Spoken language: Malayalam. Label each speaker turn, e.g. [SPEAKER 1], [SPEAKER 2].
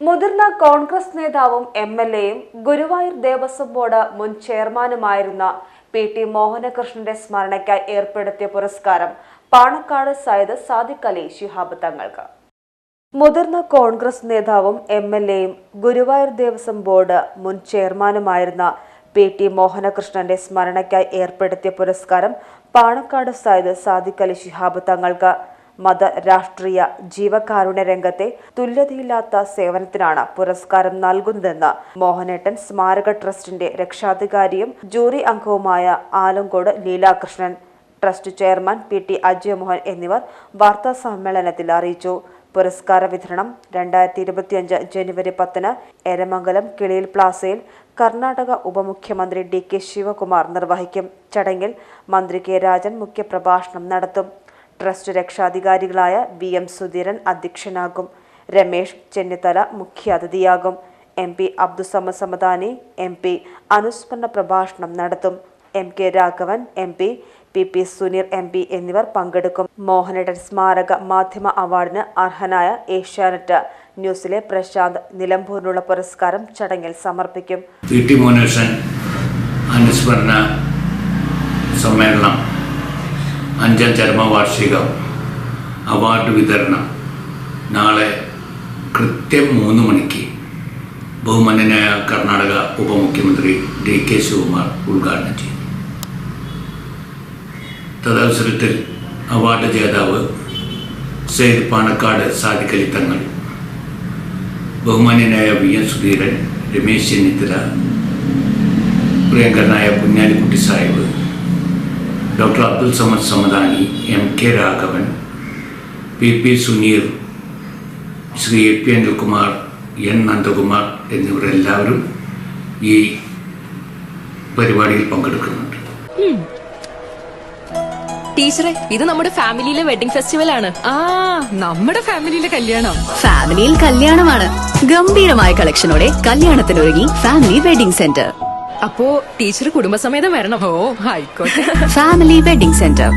[SPEAKER 1] മുതിർന്ന കോൺഗ്രസ് നേതാവും എംഎൽഎയും ഗുരുവായൂർ ദേവസ്വം ബോർഡ് മുൻ ചെയർമാനുമായിരുന്ന പി.ടി. മോഹനകൃഷ്ണന്റെ സ്മരണയ്ക്കായി ഏർപ്പെടുത്തിയ പുരസ്കാരം പാണക്കാട് സയ്യിദ് സാദിഖ് അലി ശിഹാബ് തങ്ങൾക്ക്. മുതിർന്ന കോൺഗ്രസ് നേതാവും എംഎൽഎയും ഗുരുവായൂർ ദേവസ്വം ബോർഡ് മുൻ ചെയർമാനുമായിരുന്ന പി.ടി. മോഹനകൃഷ്ണന്റെ സ്മരണയ്ക്കായി ഏർപ്പെടുത്തിയ പുരസ്കാരം പാണക്കാട് സയ്യിദ് സാദിഖ് അലി ശിഹാബ് തങ്ങൾക്ക്. മത രാഷ്ട്രീയ ജീവകാരുണ്യ രംഗത്തെ തുല്യതയില്ലാത്ത സേവനത്തിനാണ് പുരസ്കാരം നൽകുന്നതെന്ന് മോഹനേട്ടൻ സ്മാരക ട്രസ്റ്റിന്റെ രക്ഷാധികാരിയും ജൂറി അംഗവുമായ Alankode Leelakrishnan, trust chairman P T. Ajay Mohan എന്നിവർ വാർത്താ സമ്മേളനത്തിൽ അറിയിച്ചു. പുരസ്കാര വിതരണം 2025 ജനുവരി 10 എരമംഗലം കിളിയിൽ പ്ലാസയിൽ കർണാടക ഉപമുഖ്യമന്ത്രി ഡി.കെ. ശിവകുമാർ നിർവഹിക്കും. ചടങ്ങിൽ മന്ത്രി കെ. രാജൻ മുഖ്യപ്രഭാഷണം നടത്തും. Trust രക്ഷാധികാരികളായ VM. സുധീരൻ അധ്യക്ഷനാകും. രമേശ് ചെന്നിത്തല മുഖ്യാതിഥിയാകും. എം.പി. അബ്ദുസമദ് സമദാനി എം.പി. അനുസ്മരണ പ്രഭാഷണം നടത്തും. MK. Raghavan MP., പി.പി. Suneer MP. എന്നിവർ പങ്കെടുക്കും. മോഹനേട്ടൻ സ്മാരക മാധ്യമ അവാർഡിന് അർഹനായ ഏഷ്യാനെറ്റ് ന്യൂസിലെ പ്രശാന്ത് നിലമ്പൂരിനുള്ള പുരസ്കാരം ചടങ്ങിൽ സമർപ്പിക്കും.
[SPEAKER 2] പി.ടി. മോഹനകൃഷ്ണൻ അനുസ്മരണ സമ്മേളനം 5ാം ചരമവാർഷിക അവാർഡ് വിതരണം നാളെ കൃത്യം 3 മണിക്ക് ബഹുമാന്യനായ കർണാടക ഉപമുഖ്യമന്ത്രി ഡി.കെ. ശിവകുമാർ ഉദ്ഘാടനം ചെയ്യും. തദവസരത്തിൽ അവാർഡ് ജേതാവ് സയ്യിദ് പാണക്കാട് സാദിഖ് അലി തങ്ങൾ, ബഹുമാന്യനായ വി.എം. സുധീരൻ, രമേശ് ചെന്നിത്തല, പ്രിയങ്കരനായ Kunhalikutty Sahib, doctor Abdussamad Samadani, M K. Raghavan, P P. Suneer, Shri A P. Anilkumar, N. Nandakumar എന്നിവരെല്ലാവരും ഈ പരിപാടിയിൽ പങ്കെടുക്കുന്നുണ്ട്.
[SPEAKER 3] ടീച്ചറെ, ഇത് നമ്മുടെ ഫാമിലിയിലെ വെഡിങ് ഫെസ്റ്റിവൽ ആണ്.
[SPEAKER 4] നമ്മുടെ ഫാമിലിയിലെ കല്യാണം.
[SPEAKER 5] ഫാമിലിയിൽ കല്യാണമാണ്. ഗംഭീരമായ കളക്ഷനോടെ കല്യാണത്തിനൊരുങ്ങി ഫാമിലി വെഡിംഗ് സെന്റർ.
[SPEAKER 3] അപ്പോ ടീച്ചർ കുടുംബസമേതം വരണം.
[SPEAKER 4] ഓ, ആയിക്കോട്ടെ.
[SPEAKER 5] Family wedding centre.